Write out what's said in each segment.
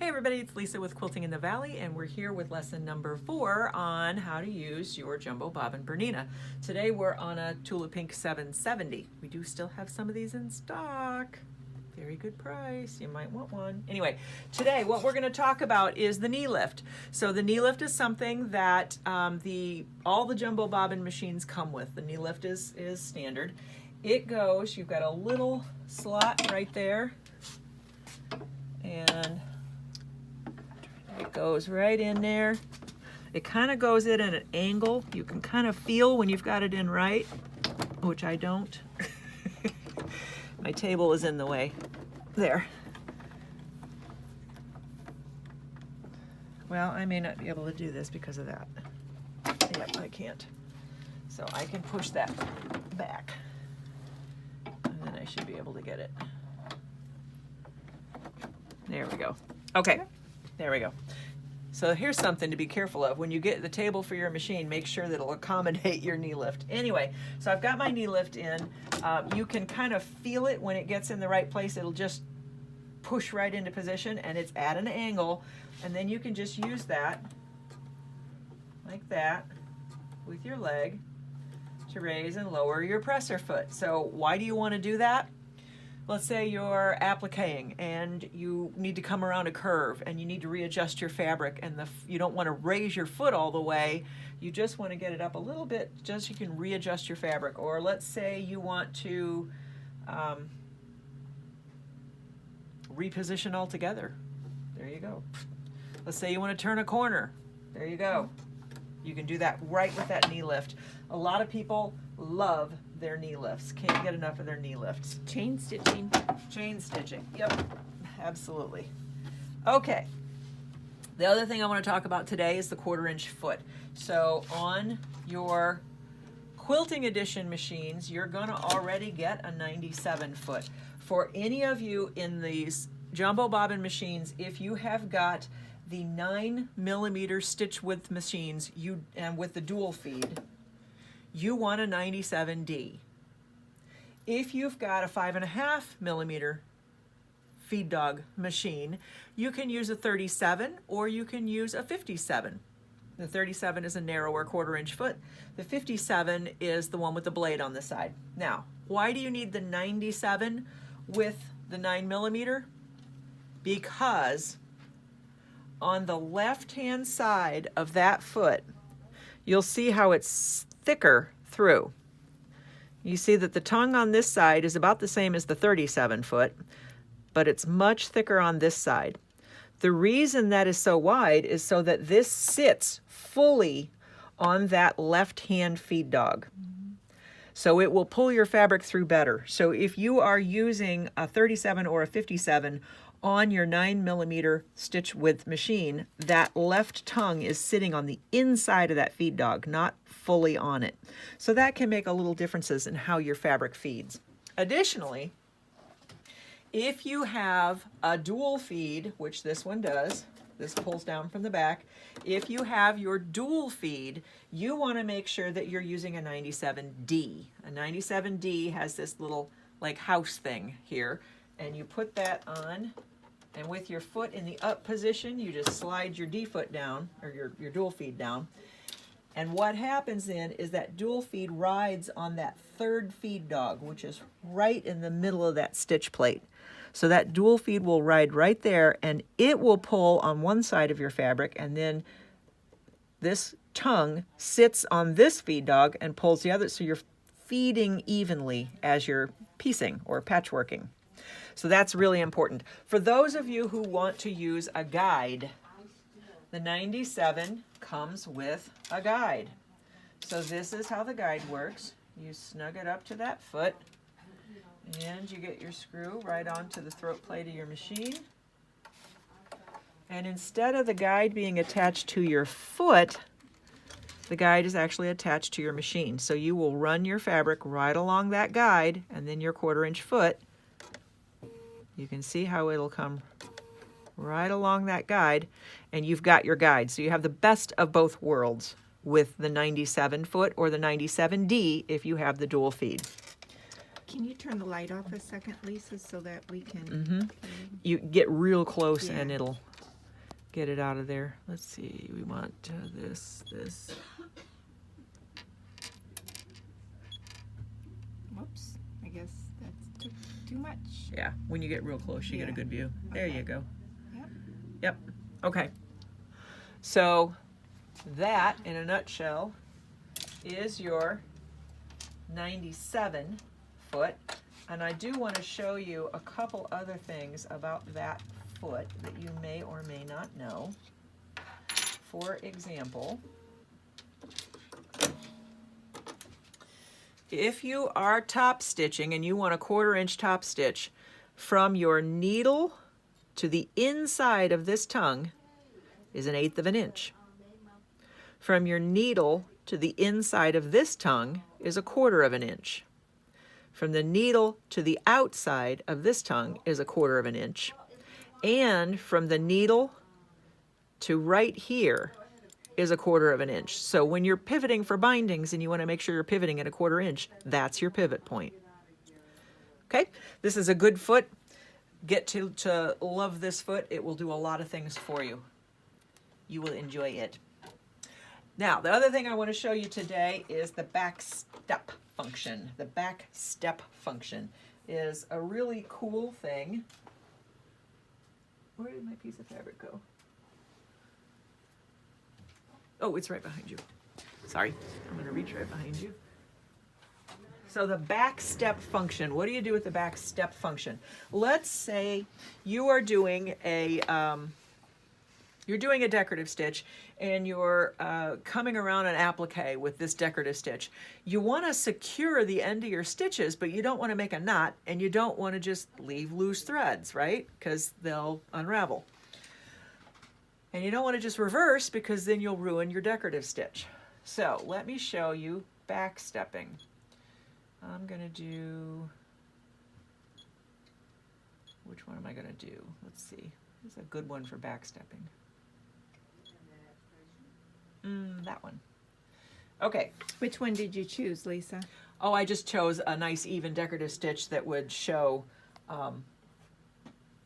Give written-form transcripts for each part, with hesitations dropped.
Hey everybody, it's Lisa with Quilting in the Valley, and we're here with lesson number 4 on how to use your jumbo bobbin Bernina. Today we're on a Tula Pink 770. We do still have some of these in stock. Very good price. You might want one. Anyway, today what we're going to talk about is the knee lift. So the knee lift is something that all the jumbo bobbin machines come with. The knee lift is standard. It goes, you've got a little slot right there, and it goes right in there. It kind of goes in at an angle. You can kind of feel when you've got it in right, which I don't. My table is in the way. There. Well, I may not be able to do this because of that. Yep, I can't. So I can push that back, and then I should be able to get it. There we go. Okay. There we go. So here's something to be careful of. When you get the table for your machine, make sure that it'll accommodate your knee lift. Anyway, so I've got my knee lift in. You can kind of feel it when it gets in the right place. It'll just push right into position, and it's at an angle. And then you can just use that, like that, with your leg to raise and lower your presser foot. So why do you want to do that? Let's say you're appliquing and you need to come around a curve and you need to readjust your fabric, and you don't want to raise your foot all the way. You just want to get it up a little bit just so you can readjust your fabric. Or let's say you want to reposition altogether. There you go. Let's say you want to turn a corner. There you go. You can do that right with that knee lift. A lot of people love their knee lifts. Can't get enough of their knee lifts. Chain stitching. Chain stitching. Yep, absolutely. Okay. The other thing I want to talk about today is the 1/4-inch foot. So on your quilting edition machines, you're going to already get a 97 foot. For any of you in these jumbo bobbin machines, if you have got the 9mm stitch width machines, and with the dual feed, you want a 97D. If you've got a 5.5mm feed dog machine, you can use a 37 or you can use a 57. The 37 is a narrower 1/4-inch foot. The 57 is the one with the blade on the side. Now, why do you need the 97 with the 9mm? Because on the left-hand side of that foot, you'll see how it's thicker through. You see that the tongue on this side is about the same as the 37 foot, but it's much thicker on this side. The reason that is so wide is so that this sits fully on that left-hand feed dog. So it will pull your fabric through better. So if you are using a 37 or a 57 on your 9mm stitch width machine, that left tongue is sitting on the inside of that feed dog, not fully on it. So that can make a little differences in how your fabric feeds. Additionally, if you have a dual feed, which this one does, this pulls down from the back. If you have your dual feed, you want to make sure that you're using a 97D. A 97D has this little like house thing here, and you put that on, and with your foot in the up position, you just slide your D foot down, or your dual feed down. And what happens then is that dual feed rides on that third feed dog, which is right in the middle of that stitch plate. So that dual feed will ride right there, and it will pull on one side of your fabric, and then this tongue sits on this feed dog and pulls the other, so you're feeding evenly as you're piecing or patchworking. So that's really important. For those of you who want to use a guide, the 97 comes with a guide. So this is how the guide works. You snug it up to that foot, and you get your screw right onto the throat plate of your machine. And instead of the guide being attached to your foot, the guide is actually attached to your machine. So you will run your fabric right along that guide, and then your 1/4-inch foot, you can see how it'll come right along that guide, and you've got your guide. So you have the best of both worlds with the 97 foot or the 97D if you have the dual feed. Can you turn the light off a second, Lisa, so that we can... You get real close, Yeah. and it'll get it out of there. Let's see, we want this. Whoops, I guess that's too much. Yeah, when you get real close, you get a good view. There you go. Yep. Okay. So that, in a nutshell, is your 97 foot. And I do want to show you a couple other things about that foot that you may or may not know. For example, if you are top stitching and you want a 1/4 inch top stitch from your needle to the inside of this tongue is 1/8 of an inch. From your needle to the inside of this tongue is 1/4 of an inch. From the needle to the outside of this tongue is 1/4 of an inch. And from the needle to right here is 1/4 of an inch. So when you're pivoting for bindings and you want to make sure you're pivoting at 1/4 inch, that's your pivot point. Okay, this is a good foot. Get to love this foot. It will do a lot of things for you. You will enjoy it. Now, the other thing I want to show you today is the backstep function. The backstep function is a really cool thing. Where did my piece of fabric go? Oh, it's right behind you. Sorry, I'm going to reach right behind you. So the backstep function, what do you do with the backstep function? Let's say you are doing a decorative stitch and you're coming around an applique with this decorative stitch. You want to secure the end of your stitches, but you don't want to make a knot and you don't want to just leave loose threads, right? Because they'll unravel. And you don't want to just reverse because then you'll ruin your decorative stitch. So let me show you backstepping. I'm going to do, which one am I going to do? Let's see. This is a good one for backstepping. That one. Okay. Which one did you choose, Lisa? Oh, I just chose a nice even decorative stitch that would show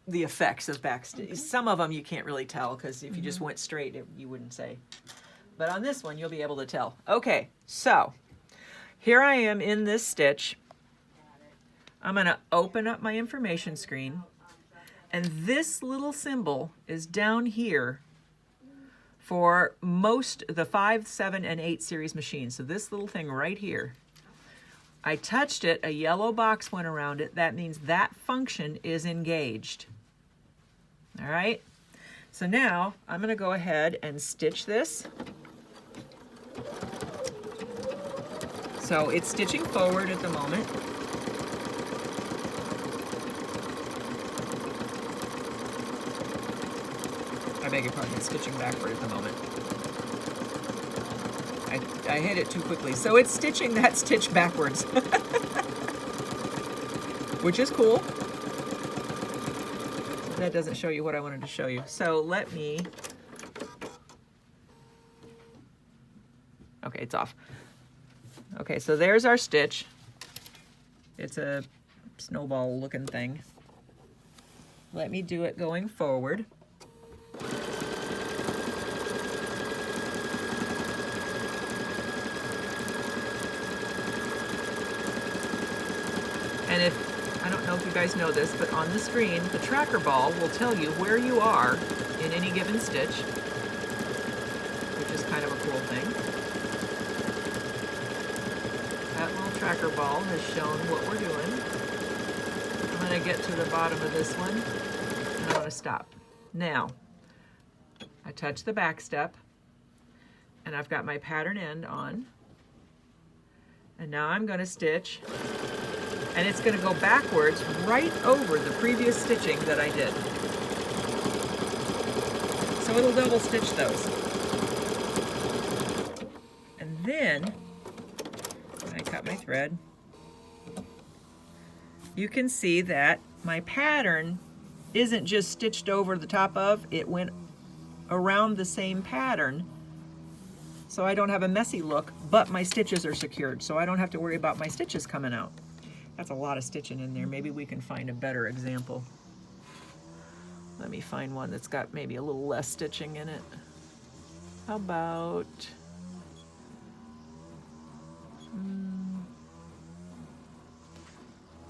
the effects of backstitch. Okay. Some of them you can't really tell because if you just went straight, you wouldn't say. But on this one, you'll be able to tell. Okay, so here I am in this stitch. I'm going to open up my information screen, and this little symbol is down here for most the 5, 7, and 8 series machines. So this little thing right here, I touched it, a yellow box went around it. That means that function is engaged. All right, so now I'm going to go ahead and stitch this. So it's stitching forward at the moment. I beg your pardon, it's stitching backward at the moment. I hit it too quickly. So it's stitching that stitch backwards, which is cool. That doesn't show you what I wanted to show you. So let me, okay, it's off. Okay, so there's our stitch. It's a snowball looking thing. Let me do it going forward. And if, I don't know if you guys know this, but on the screen, the tracker ball will tell you where you are in any given stitch, which is kind of a cool thing. That little tracker ball has shown what we're doing. I'm going to get to the bottom of this one, and I'm going to stop. Now, I touch the back step, and I've got my pattern end on, and now I'm going to stitch, and it's going to go backwards right over the previous stitching that I did. So it'll double stitch those. And then I cut my thread. You can see that my pattern isn't just stitched over the top of, it went around the same pattern. So I don't have a messy look, but my stitches are secured, so I don't have to worry about my stitches coming out. That's a lot of stitching in there. Maybe we can find a better example. Let me find one that's got maybe a little less stitching in it. How about,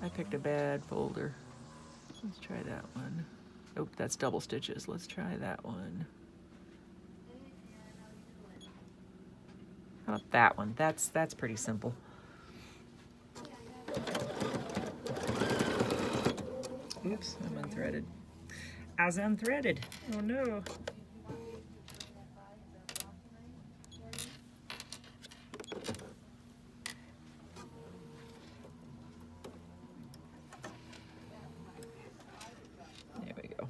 I picked a bad folder. Let's try that one. Oh, that's double stitches. Let's try that one. How about that one? That's pretty simple. Oops, I'm unthreaded. I was unthreaded. Oh no. There we go.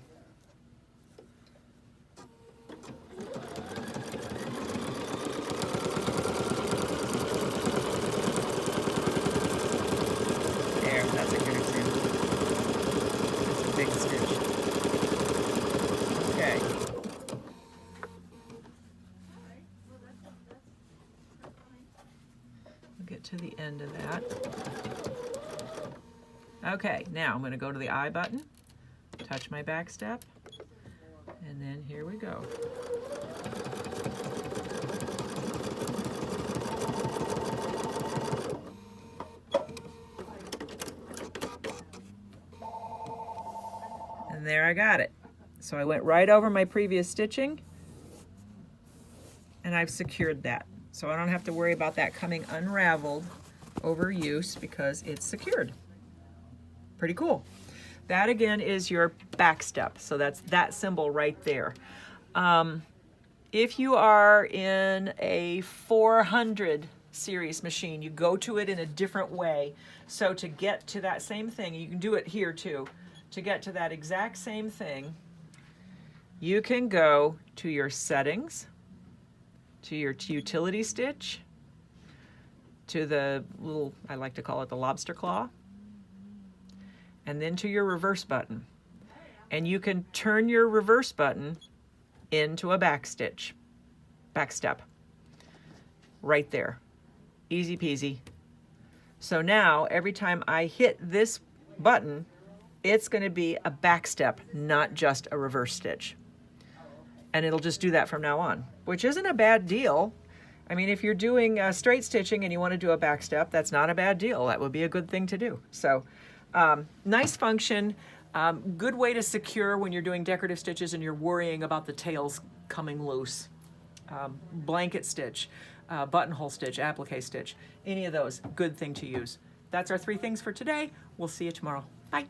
There, that's a good example. That's a big stitch. Okay. We'll get to the end of that. Okay, now I'm going to go to the I button, touch my back step, and then here we go. And there I got it. So I went right over my previous stitching, and I've secured that. So I don't have to worry about that coming unraveled over use because it's secured. Pretty cool. That again is your back step. So that's that symbol right there. If you are in a 400 series machine, you go to it in a different way. So to get to that same thing, you can do it here too. To get to that exact same thing, you can go to your settings, to your utility stitch, to the little, I like to call it the lobster claw, and then to your reverse button. And you can turn your reverse button into a back stitch, back step, right there. Easy peasy. So now every time I hit this button, it's going to be a back step, not just a reverse stitch. And it'll just do that from now on, which isn't a bad deal. I mean, if you're doing straight stitching and you want to do a back step, that's not a bad deal. That would be a good thing to do. So nice function, good way to secure when you're doing decorative stitches and you're worrying about the tails coming loose. Blanket stitch, buttonhole stitch, applique stitch, any of those, good thing to use. That's our 3 things for today. We'll see you tomorrow. Bye.